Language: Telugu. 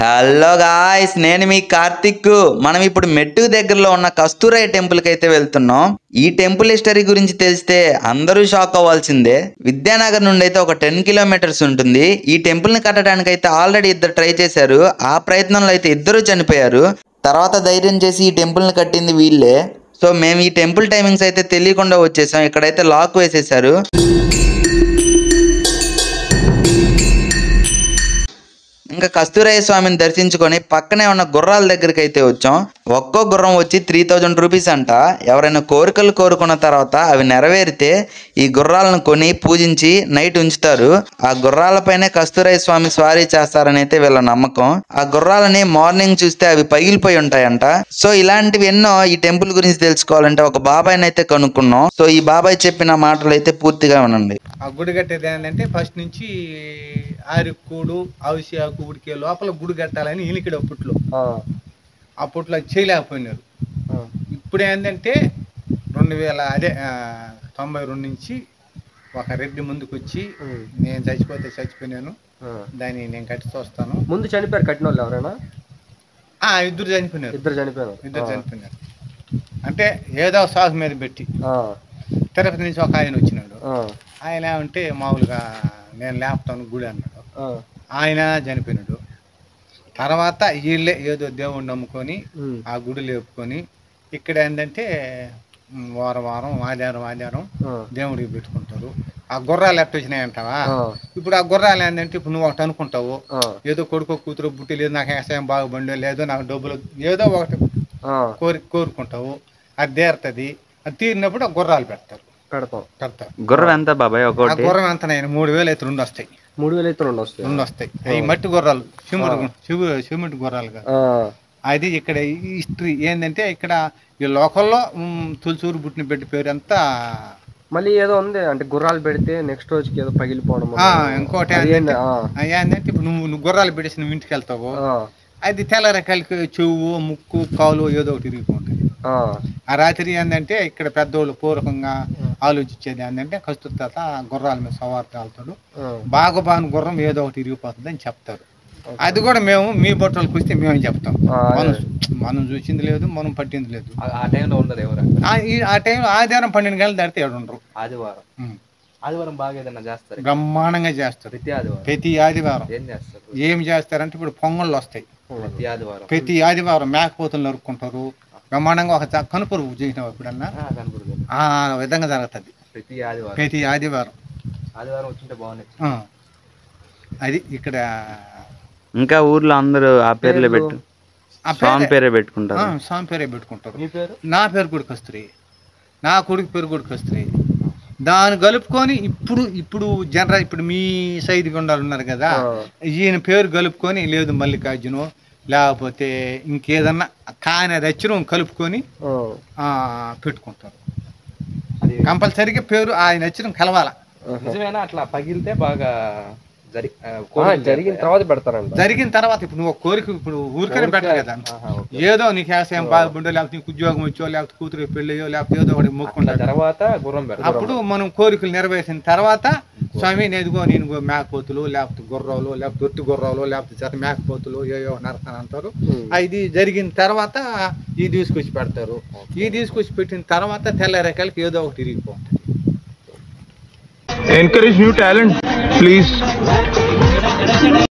హలో గాయ్స్, నేను మీ కార్తిక్. మనం ఇప్పుడు మెట్టు దగ్గరలో ఉన్న కస్తూరయ్య టెంపుల్ కి అయితే వెళ్తున్నాం. ఈ టెంపుల్ హిస్టరీ గురించి తెలిస్తే అందరూ షాక్ అవ్వాల్సిందే. విద్యానగర్ నుండి అయితే ఒక 10 కిలోమీటర్స్ ఉంటుంది. ఈ టెంపుల్ ని కట్టడానికి అయితే ఆల్రెడీ ఇద్దరు ట్రై చేశారు. ఆ ప్రయత్నంలో అయితే ఇద్దరు చనిపోయారు. తర్వాత ధైర్యం చేసి ఈ టెంపుల్ ని కట్టింది వీళ్ళే. సో మేము ఈ టెంపుల్ టైమింగ్స్ అయితే తెలియకుండా వచ్చేసాం. ఇక్కడైతే లాక్ వేసేసారు. ఇంకా కస్తూరయ్య స్వామిని దర్శించుకొని పక్కనే ఉన్న గుర్రాల దగ్గరికి అయితే వచ్చాం. ఒక్కో గుర్రం వచ్చి 3000 రూపీస్ అంట. ఎవరైనా కోరికలు కోరుకున్న తర్వాత అవి నెరవేరితే ఈ గుర్రాలను కొని పూజించి నైట్ ఉంచుతారు. ఆ గుర్రాలపైనే కస్తూరయ్య స్వామి స్వారీ చేస్తారని అయితే వీళ్ళ నమ్మకం. ఆ గుర్రాలని మార్నింగ్ చూస్తే అవి పగిలిపోయి ఉంటాయంట. సో ఇలాంటివి ఎన్నో ఈ టెంపుల్ గురించి తెలుసుకోవాలంటే ఒక బాబాయ్ని అయితే కనుక్కున్నాం. సో ఈ బాబాయ్ చెప్పిన మాటలు అయితే పూర్తిగా వినండి. ఆ గుడి కట్టేది ఏంటంటే ఫస్ట్ నుంచి ఆరికూడు ఆవుసియాకు ఉడికే లోపల గుడి కట్టాలని ఈనికిడు అప్పట్లో చేయలేకపోయినారు. ఇప్పుడు ఏంటంటే 92 నుంచి ఒక రెడ్డి ముందుకు వచ్చి నేను చచ్చిపోతే చచ్చిపోయినాను, దాన్ని నేను కట్టి చూస్తాను. ముందు చనిపోయారు కట్టిన వాళ్ళు ఎవరైనా? ఇద్దరు చనిపోయినారు. అంటే ఏదో సాగు మీద పెట్టి తిరుపతి నుంచి ఒక ఆయన వచ్చినాడు. ఆయన ఉంటే మామూలుగా నేను లేపుతాను గుడి అన్నాడు. ఆయన చనిపోయినాడు. తర్వాత వీళ్ళే ఏదో దేవుణ్ణి నమ్ముకొని ఆ గుడి లేపుకొని ఇక్కడ ఏంటంటే వారం ఆదివారం దేవుడికి పెట్టుకుంటారు. ఆ గుర్రాలు ఎట్ట వచ్చినాయంటావా? ఇప్పుడు ఆ గుర్రాలు ఏంటంటే ఇప్పుడు నువ్వు ఒకటి అనుకుంటావు, ఏదో కొడుకో కూతురు బుట్టి లేదు, నాకు వ్యవసాయం బాగుపడి లేదో నాకు డబ్బులు ఏదో ఒకటి కోరుకుంటావు, అది తీరుతుంది. అది తీరినప్పుడు ఆ గుర్రాలు పెడతారు. గుర్రం ఎంత బాబాయ్? గుర్రం ఎంత? 3000 అయితే 2 వస్తాయి. 3000 అయితే 2 వస్తాయి. అవి మట్టి గుర్రాలు, సిమెంట్ గుర్రాలు కాదు. అది ఇక్కడ హిస్టరీ ఏంటంటే ఇక్కడ ఈ లోకల్లో తులసూరు పుట్టిన బిడ్డ పేరు అంతా మళ్ళీ ఏదో ఉంది అంటే గుర్రాలు పెడితే నెక్స్ట్ రోజుకి ఏదో పగిలిపోవడం. ఇంకోటి ఏంటంటే ఇప్పుడు నువ్వు గుర్రాలు పెట్టేసి నువ్వు ఇంటికి వెళ్తావు, అది తెల్లరకాయలకి చెవు ముక్కు కాలు ఏదో ఒకటి తిరిగిపోతుంది. ఆ రాత్రి ఏంటంటే ఇక్కడ పెద్దోళ్ళు పూర్వకంగా ఆలోచించేది ఏంటంటే కస్తూరి తాత గుర్రాల మీద సవారు తాగుతాడు, బాగా గుర్రం ఏదో ఒకటి తిరిగిపోతుంది అని చెప్తారు. అది కూడా మేము మీ బట్టలకు వస్తే మేము చెప్తాం. మనం చూసింది లేదు, మనం పట్టింది లేదు. ఆ టైంలో ఉండదు ఎవరు. ఆ టైంలో ఆదివారం 12 గంటలు దాటితే ఉండరు. ఆదివారం బాగా ఏదైనా చేస్తారు, బ్రహ్మాండంగా చేస్తారు. ప్రతి ఆదివారం ఏం చేస్తారంటే ఇప్పుడు పొంగళ్ళు వస్తాయి. ప్రతి ఆదివారం మేకపోతులు నరుక్కుంటారు. బ్రహ్మాండంగా ఒక కనుపరు చేసినావు ఎప్పుడన్నా? ఆ విధంగా జరుగుతుంది ప్రతి ఆదివారం. వచ్చింటే బాగుంది. అది ఇక్కడ ఇంకా ఊర్లో అందరూ ఆ పేర్లే స్వామి పేరే పెట్టుకుంటారు. స్వామి పేరే పెట్టుకుంటారు. నా పేరు కూడా కస్తూరి, నా కొడుకు పేరు కూడా కస్తూరి. దాన్ని కలుపుకొని ఇప్పుడు జనరల్ ఇప్పుడు మీ సైడ్ గుండాలు ఉన్నారు కదా, ఈయన పేరు కలుపుకొని లేదు మల్లికార్జును లేకపోతే ఇంకేదన్నా కానీ అది అచ్చరం కలుపుకొని పెట్టుకుంటారు. కంపల్సరీగా పేరు ఆయన అచ్చరం కలవాల. నిజమేనా? అట్లా పగిలితే బాగా జరిగిన తర్వాత పెడతారంట. జరిగిన తర్వాత ఇప్పుడు నువ్వు కోరిక ఇప్పుడు ఊరికనే పెట్టాలి కదా, ఏదో నీకు వ్యవసాయం బాగుండో లేకపోతే నీకు ఉద్యోగం వచ్చో లేకపోతే కూతురు పెళ్ళయో లేకపోతే ఏదో ఒకటి మొక్కుంటారు. తర్వాత గుర్రం అప్పుడు మనం కోరికలు నెరవేర్చిన తర్వాత స్వామి నేను మేకపోతులు లేకపోతే గుర్రాలు లేకపోతే ఒట్టి గుర్రాలు లేకపోతే జత మేకపోతులు ఏయో నరకని అంటారు. ఇది జరిగిన తర్వాత ఈ తీసుకొచ్చి పెడతారు. ఈ తీసుకొచ్చి పెట్టిన తర్వాత తెల్లరేకాలకి ఏదో ఒకటి తిరిగిపోతుంది. Encourage new talent, please.